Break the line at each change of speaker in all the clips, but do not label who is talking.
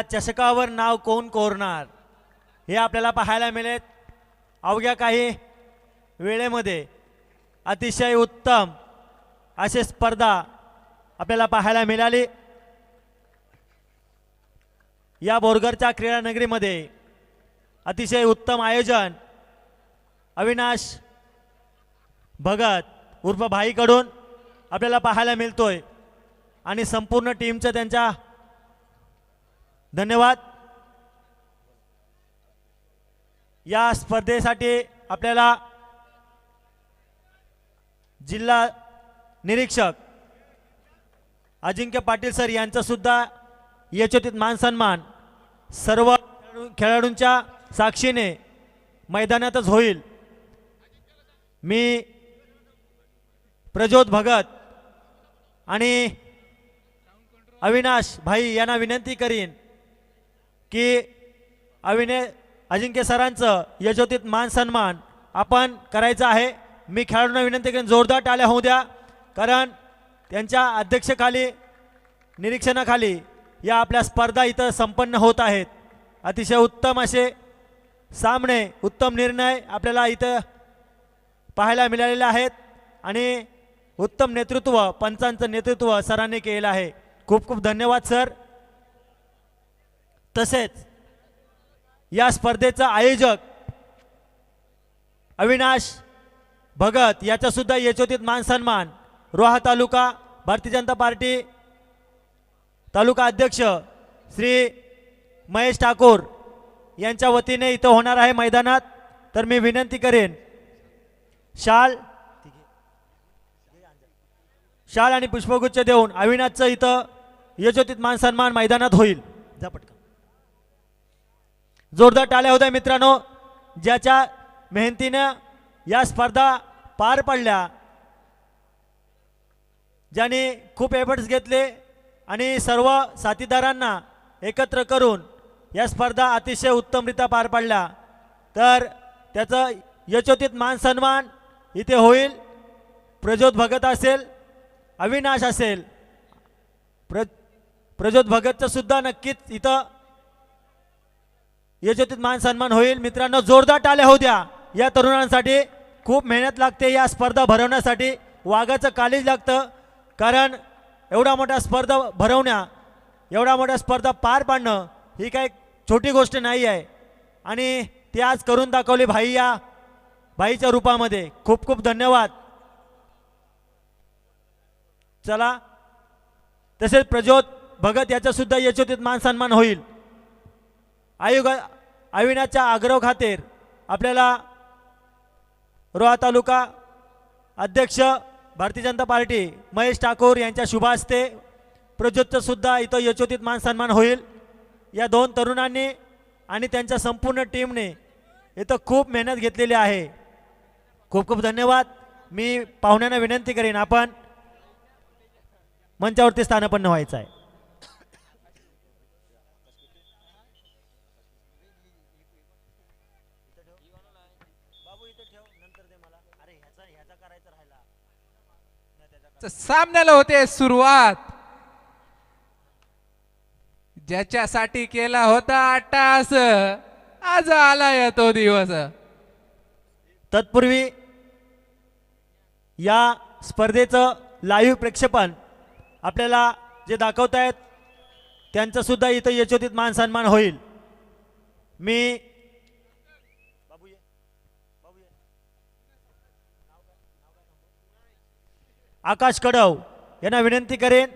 चषकावर नाव कोण कोरणार हे आपल्याला पाहायला मिळेल। अवघ्या काही वेळेमध्ये अतिशय उत्तम अशी स्पर्धा आपल्याला पाहायला मिळाली। या बोरगरच्या क्रीडा नगरीमध्ये अतिशय उत्तम आयोजन अविनाश भगत उर्फ भाई कडून आपल्याला पाहायला मिळतोय आणि संपूर्ण टीमचं त्यांचा धन्यवाद। या स्पर्धेसाठी आपल्याला जिल्हा निरीक्षक अजिंक्य पाटील सर यांचा सुद्धा यशोचित मान सन्मान सर्व खेळाडूंच्या साक्षीने मैदानातच होईल। मी प्रज्योत भगत आणि अविनाश भाई यांना विनंती करीन की अजिंक्य सरांचं यशोचित मान सन्मान आपण करायचा आहे। मी खेळाडूंना विनंती करीन जोरदार टाळ्या होऊ द्या, कारण त्यांच्या अध्यक्षाखाली निरीक्षणाखाली या आपल्या स्पर्धा इथं संपन्न होत आहेत। अतिशय उत्तम असे सामने उत्तम निर्णय आपल्याला इथं पाहायला मिळालेले आहेत आणि उत्तम नेतृत्व पंचांचं नेतृत्व सरांनी केलं आहे। खूप खूप धन्यवाद सर। तसेच या स्पर्धेचा आयोजक अविनाश भगत याचा सुद्धा यशोचित मान सन्मान रोहा तालुका भारतीय जनता पार्टी तालुका अध्यक्ष श्री महेश ठाकूर यांच्या वतीने इथं होणार आहे मैदानात। तर मी विनंती करेन शाल आणि पुष्पगुच्छ देऊन अविनाशचं इथं यशोचित मान सन्मान मैदानात होईल। जा पटकन जोरदार टाळ्या होत्या मित्रांनो। ज्याच्या मेहनतीने या स्पर्धा पार पडल्या, ज्यांनी खूप एफर्ट्स घेतले आणि सर्व साथीदारांना एकत्र करून या स्पर्धा अतिशय उत्तमरित्या पार पडल्या, तर त्याचं यशोचित मान सन्मान इथे होईल। प्रज्योत भगत असेल, अविनाश असेल, प्रज्योत भगतचं सुद्धा नक्कीच इथं यशोचित मान सन्मान होईल। मित्रांनो जोरदार टाळ्या होऊ द्या या तरुणांसाठी। खूप मेहनत लागते या स्पर्धा भरवण्यासाठी, वाघाचं काळीज लागतं, कारण एवढा मोठा स्पर्धा भरवण्या एवढा मोठा स्पर्धा पार पाडणं ही काही छोटी गोष्ट नाही आहे आणि ती आज करून दाखवली भाई या भाईच्या रूपामध्ये। खूप खूप धन्यवाद। चला तसेच प्रज्योत भगत याचा सुद्धा यशोचित मान सन्मान होईल। अविनाशच्या आग्रह खातीर आपल्याला रोहा तालुका अध्यक्ष भारतीय जनता पार्टी महेश ठाकूर यांच्या शुभ हस्ते प्रज्योतचं सुद्धा इथं यशोचित मान सन्मान होईल। या दोन तरुणांनी आणि त्यांच्या संपूर्ण टीमने इथं खूप मेहनत घेतलेली आहे। खूप खूप धन्यवाद। मी पाहुण्यांना विनंती करेन आपण मंचावरती स्थानापन्न व्हायचं आहे।
सामन्याला होते सुरुवात। ज्याच्यासाठी केला होता अट्टास आज आलाय तो दिवस।
तत्पूर्वी या स्पर्धेचं लाईव्ह प्रक्षेपण आपल्याला जे दाखवतायत त्यांचं सुद्धा इथं यशोचित मान सन्मान होईल। मी आकाश कडव यांना विनंती करेन,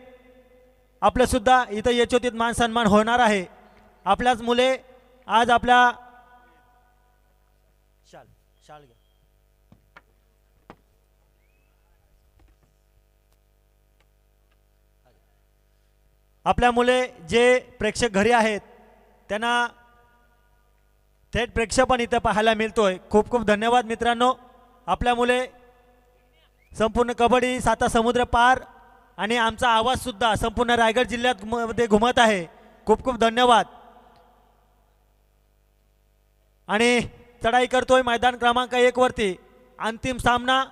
आपलं सुद्धा इथं यशोचित मान सन्मान होणार आहे। आपल्याच मुले आज आपल्या शाल घ्या। आपल्या मुले जे प्रेक्षक घरी आहेत त्यांना थेट प्रेक्षेपण इथं पाहायला मिळतोय। खूप खूप धन्यवाद मित्रांनो। आपल्या मुले संपूर्ण कबड्डी साता समुद्र पार आणि आमचा आवाज सुद्धा संपूर्ण रायगड जिल्ह्यात मध्ये घुमत आहे। खूप खूप धन्यवाद। आणि चढाई करतोय मैदान क्रमांक 1 वरती। अंतिम सामना,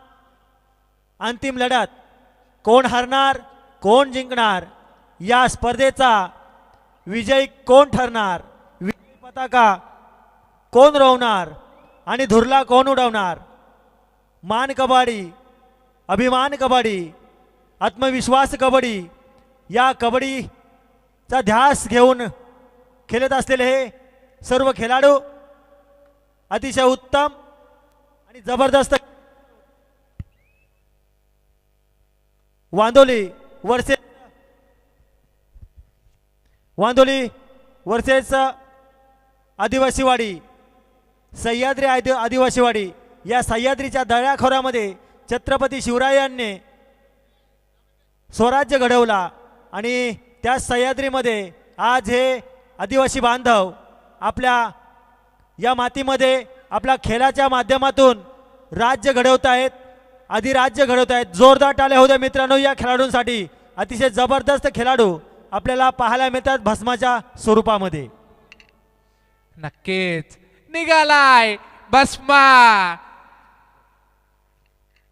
अंतिम लढत, कोण हरणार कोण जिंकणार या स्पर्धेचा विजयी कोण ठरणार, विजयी पताका कोण रोवणार आणि धुरला कोण उडवणार. मान कबड्डी, अभिमान कबड्डी, आत्मविश्वास कबड्डी या कबड्डीचा ध्यास घेऊन खेळत असलेले हे सर्व खेळाडू अतिशय उत्तम आणि जबरदस्त. वांदोली वर्सेस आदिवासीवाडी, सह्याद्री आदिवासीवाडी. या सह्याद्रीच्या दऱ्याखोऱ्यामध्ये छत्रपती शिवरायांनी स्वराज्य घडवला आणि त्या सह्याद्रीमध्ये आज हे आदिवासी बांधव आपल्या या मातीमध्ये आपल्या खेळाच्या माध्यमातून राज्य घडवत आहेत, अधिराज्य घडवत आहेत. जोरदार टाळ्या होऊ द्या मित्रांनो या खेळाडूंसाठी. अतिशय जबरदस्त खेळाडू आपल्याला पाहायला मिळतात भस्माच्या स्वरूपामध्ये.
नक्कीच निघालाय भस्मा.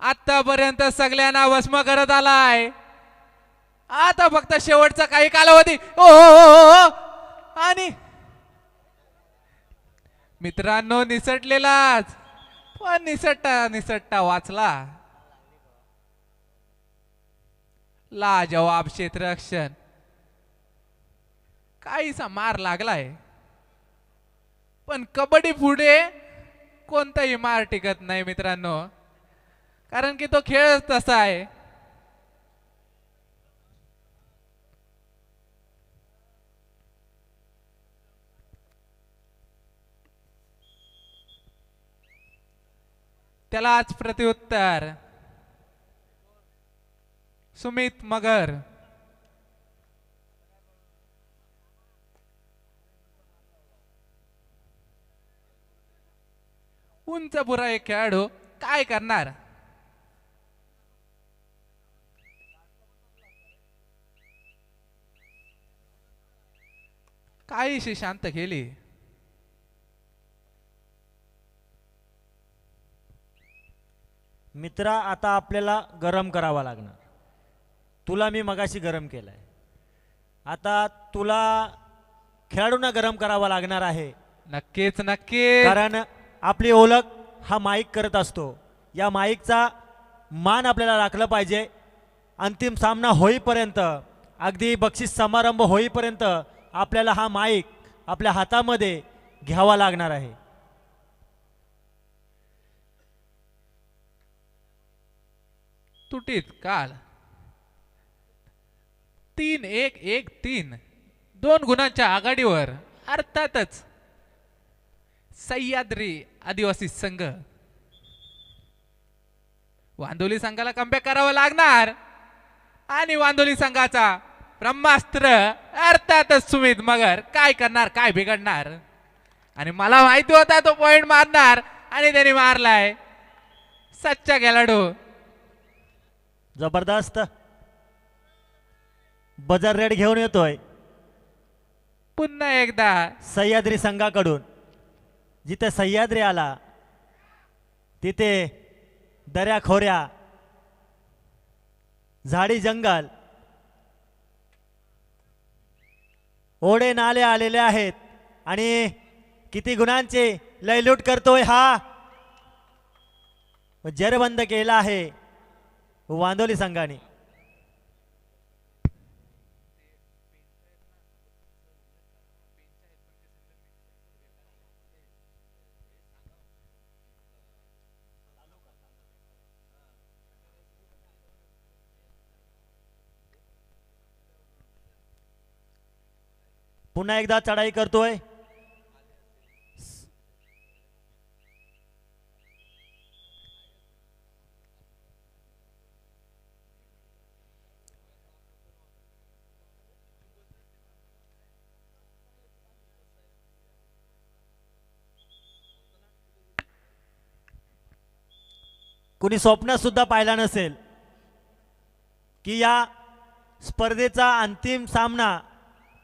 आतापर्यंत सगळ्यांना भस्म करत आलाय. आता फक्त शेवटचा काही कालावधी. ओ आणि मित्रांनो निसटलेलाच, पण निसटता वाचला. लाजवाब क्षेत्ररक्षण. काहीसा मार लागलाय, पण कबड्डी पुढे कोणताही मार टिकत नाही मित्रांनो, कारण की तो खेळच तसा आहे. त्यालाच प्रत्युत्तर सुमित मगर. उंच बुरा एक खेळाडू काय करणार. काहीशी शांत केली.
मित्रा आता आपल्याला गरम करावा लागणार. तुला मी मगाशी गरम केलंय, आता तुला खेळाडूंना गरम करावा लागणार आहे.
नक्कीच नक्कीच.
कारण आपली ओळख हा माईक करत असतो. या माईकचा मान आपल्याला राखला पाहिजे. अंतिम सामना होईपर्यंत, अगदी बक्षीस समारंभ होईपर्यंत आपल्याला हा माईक आपल्या हातामध्ये घ्यावा लागणार आहे.
तुटीत काल 3-1-1-3 2 गुणांच्या आघाडीवर अर्थातच सह्याद्री आदिवासी संघ. वांदोली संघाला कमबॅक करावं लागणार आणि वांदोली संघाचा ब्रह्मास्त्र अर्थातच सुमित मगर काय करणार, काय बिघडणार. आणि मला माहिती होता तो पॉइंट मारणार आणि त्याने मारलाय. सच्चा खेळाडू.
जबरदस्त बजर रेड घेऊन येतोय
पुन्हा एकदा
सह्याद्री संघाकडून. जिथे सह्याद्री आला तिथे दऱ्या खोऱ्या, झाडी जंगल, ओढे नाले आलेले आहेत आणि किती गुणांचे लयलूट करतोय हा. जेरबंद केला आहे वांदोली संघाने. पुन्हा एकदा चढाई करतोय. कुणी स्वप्न सुद्धा पाहिला नसेल की या स्पर्धेचा अंतिम सामना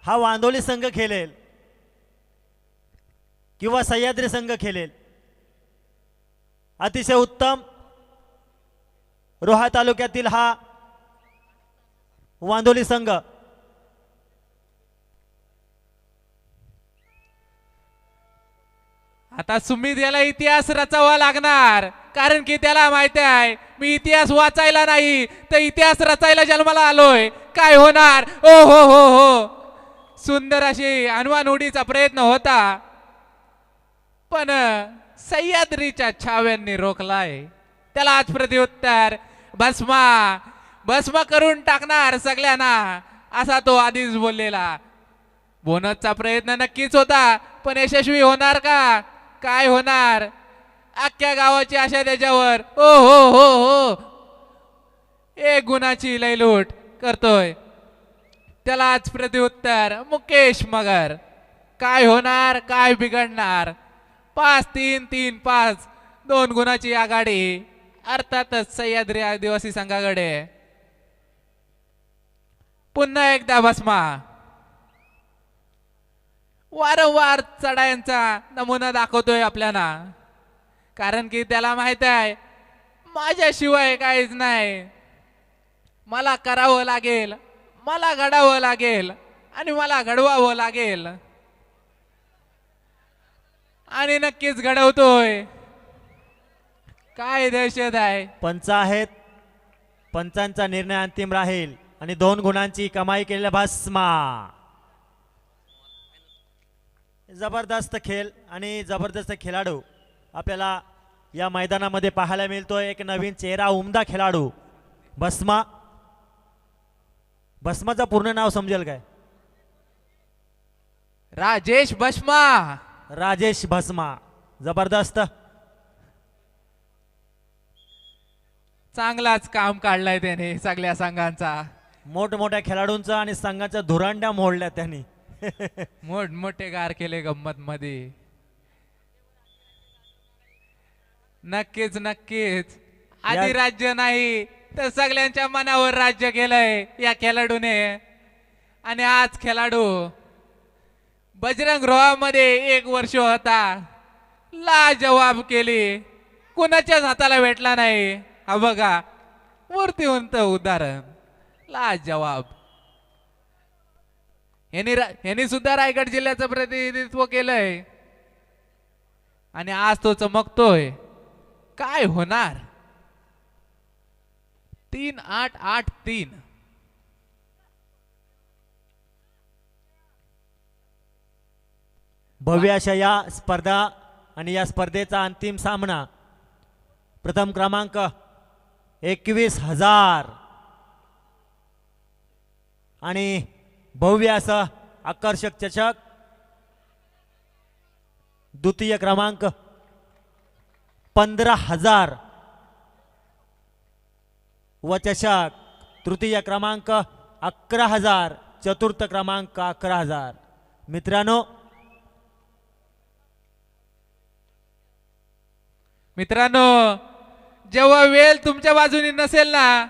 हा वांदोली संघ खेळेल किंवा सह्याद्री संघ खेळेल. अतिशय उत्तम रोहा तालुक्यातील हा वांदोली संघ
आता सुमित याला इतिहास रचावा लागणार, कारण की त्याला माहिती आहे मी इतिहास वाचायला नाही तर इतिहास रचायला जन्माला आलोय. काय होणार? ओ हो हो हो, सुंदर अशी हनुमान उडीचा प्रयत्न होता, पण सह्याद्रीच्या छाव्यांनी रोखलाय. त्याला आज प्रत्युत्तर भस्मा भस्म करून टाकणार सगळ्यांना, असा तो आधीच बोललेला. बोनसचा प्रयत्न नक्कीच होता, पण यशस्वी होणार का? काय होणार? अख्ख्या गावाची आशा त्याच्यावर. ओ हो हो हो, एक गुणाची लयलूट करतोय. त्याला आज प्रत्युत्तर मुकेश मगर. काय होणार? काय बिघडणार? 5-3-3-5 2 गुणाची आघाडी अर्थातच सह्याद्री आदिवासी संघाकडे. पुन्हा एकदा भस्मा वारंवार चढायांचा नमुना दाखवतोय आपल्याला, कारण की त्याला माहित आहे माझ्याशिवाय काहीच नाही. मला करावं लागेल, मला घडावं लागेल आणि मला घडवावं लागेल, आणि नक्कीच घडवतोय. काय दहशत आहे.
पंच आहेत, पंचांचा निर्णय अंतिम राहील आणि 2 गुणांची कमाई केलेल्या भस्मा. जबरदस्त खेळ आणि जबरदस्त खेळाडू आपल्याला या मैदानामध्ये पाहायला मिळतोय. एक नवीन चेहरा, उमदा खेळाडू भस्मा. भस्माचं पूर्ण नाव समजेल काय?
राजेश भस्मा.
राजेश भस्मा. जबरदस्त,
चांगलाच काम काढलाय त्याने सगळ्या संघांचा.
मोठमोठ्या खेळाडूंचा आणि संघाच्या धुरांड्या मोडल्या त्यांनी.
मोठमोठे गार केले गंमत मध्ये. नक्कीच नक्कीच, आधी राज्य नाही तर सगळ्यांच्या मनावर राज्य केलंय या खेळाडूने. आणि आज खेळाडू बजरंग रोहामध्ये 1 वर्ष होता, लाजवाब केली, कुणाच्याच हाताला भेटला नाही. हा बघा मूर्तिवंत उदाहरण, लाजवाब. यांनी सुद्धा रायगड जिल्ह्याचं प्रतिनिधित्व केलंय आणि आज तो चमकतोय. काय होणार? 3-8-8-3.
भव्य अशा या स्पर्धा आणि या स्पर्धेचा अंतिम सामना. प्रथम क्रमांक 21,000 आणि भव्य असं आकर्षक चषक. द्वितीय क्रमांक 15,000 व चषक. तृतीय क्रमांक 11,000, चतुर्थ क्रमांक 11,000. मित्रांनो,
जेव्हा वेळ तुमच्या बाजूने नसेल ना,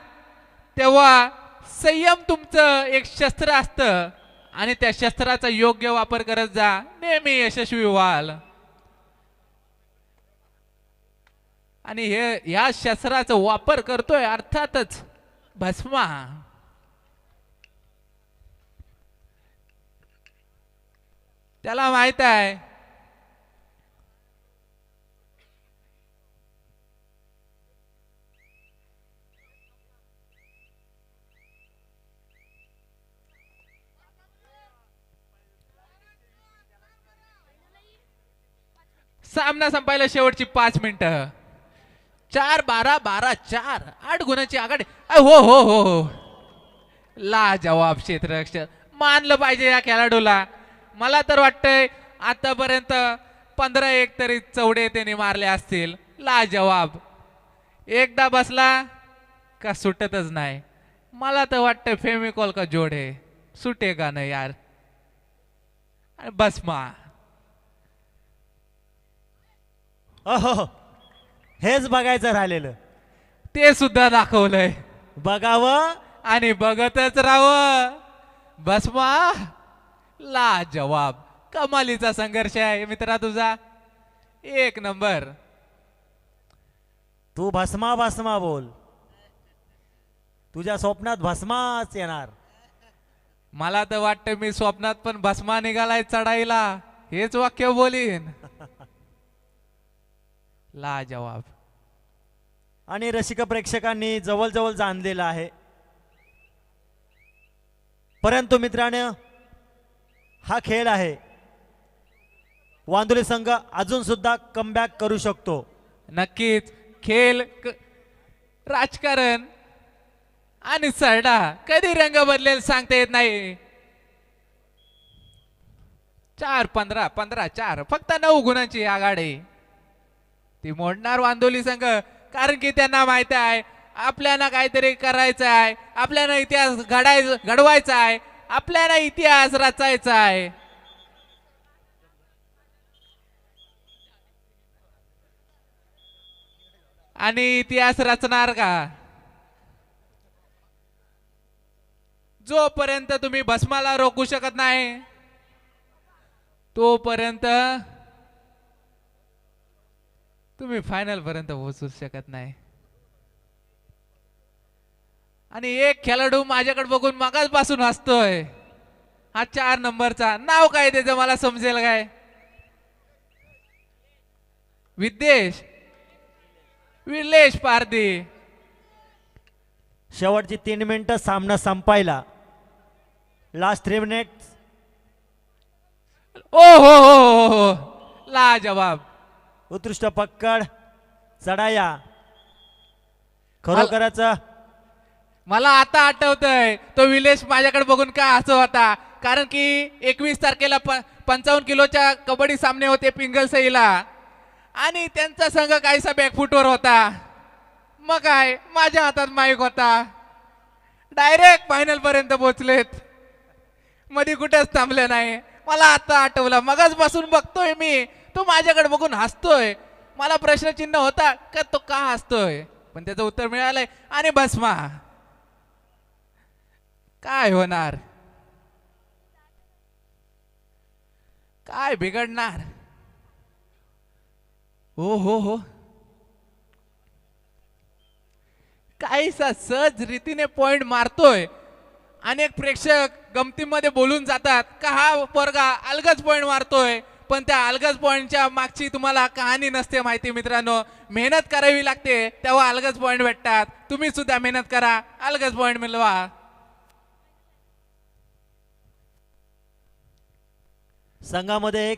तेव्हा संयम तुमचं एक शस्त्र असतं आणि त्या शस्त्राचा योग्य वापर करत जा, नेहमी यशस्वी व्हाल. आणि या शस्त्राचा वापर करतोय अर्थातच भस्मा. त्याला माहित आहे सामना संपायला शेवटची 5 मिनिटं. 4-12-12-4 8 गुणांची आघाडी. हो हो हो हो, लाजवाब क्षेत्ररक्षक. मानलं पाहिजे या खेळाडूला. मला तर वाटतंय आतापर्यंत 15-1 तरी चौडे त्याने मारले असतील. लाजवाब. एकदा बसला का सुटतच नाही. मला तर वाटतंय फेमिकॉल का जोडे सुटे का नाही यार. भस्मा.
अहो, हेच बघायचं राहिलेलं.
ते सुद्धा दाखवलंय.
बघावं
आणि बघतच राहावं. भस्मा लाजवाब. कमालीचा संघर्ष आहे मित्रा तुझा. 1 नंबर.
तू भस्मा भस्मा बोल, तुझ्या स्वप्नात भस्माच येणार.
मला तर वाटतं मी स्वप्नात पण भस्मा निघालाय चढाईला, हेच वाक्य बोलीन. लाजवाब.
आणि रसिक प्रेक्षकांनी जवळजवळ जाणलेलं आहे. परंतु मित्रांनो, हा खेळ आहे. वांदुली संघ अजून सुद्धा कमबॅक करू शकतो.
नक्कीच खेळ राजकारण आणि सरडा कधी रंग बदलेल सांगता येत नाही. 4-15 15-4 फक्त 9 गुणांची आघाडी ती मोडणार वांदोली संघ. कारण की त्यांना माहिती आहे आपल्याला काहीतरी करायचं आहे, आपल्याला इतिहास घडवायचा आहे, आपल्याला इतिहास रचायचा आहे. आणि इतिहास रचणार का? जोपर्यंत तुम्ही भस्माला रोखू शकत नाही तोपर्यंत तुम्ही फायनल पर्यंत पोहोचू शकत नाही. आणि एक खेळाडू माझ्याकडे बघून मगाचपासून हसतोय. हा 4 नंबरचा नाव काय त्याचं मला समजेल काय? विलेश पारधी.
शेवटची 3 मिनिटं सामना संपायला. Last 3 minutes.
ओ हो लाजवाब.
उत्कृष्ट पकड, चढाया. खरोखरच
मला आता आठवतंय तो विलेश माझ्याकडे बघून का हसत होता. कारण की 21 तारखेला 55 किलोच्या कबड्डी सामने होते पिंगलसईला आणि त्यांचा संघ काहीसा बॅकफुटवर होता. मग काय माझ्या हातात माईक होता. डायरेक्ट फायनल पर्यंत पोहोचलेत. मध्ये कुठेच थांबले नाही. मला आता आठवलं. मगच बसून बघतोय मी तो माझ्याकडे बघून हसतोय. मला प्रश्नचिन्ह होता का तो का हसतोय, पण त्याचं उत्तर मिळालंय. आणि भस्मा काय होणार, काय बिघडणार? हो काहीसा सहज रीतीने पॉइंट मारतोय. अनेक प्रेक्षक गमतीमध्ये बोलून जातात का हा पोरगा अलगज पॉइंट मारतोय, पण त्या अलगज पॉइंटच्या मागची तुम्हाला कहाणी नसते माहिती. मित्रांनो, मेहनत करावी लागते तेव्हा अलगज पॉइंट भेटतात. तुम्ही सुद्धा मेहनत करा, अलगज पॉइंट मिळवा.
संघामध्ये एक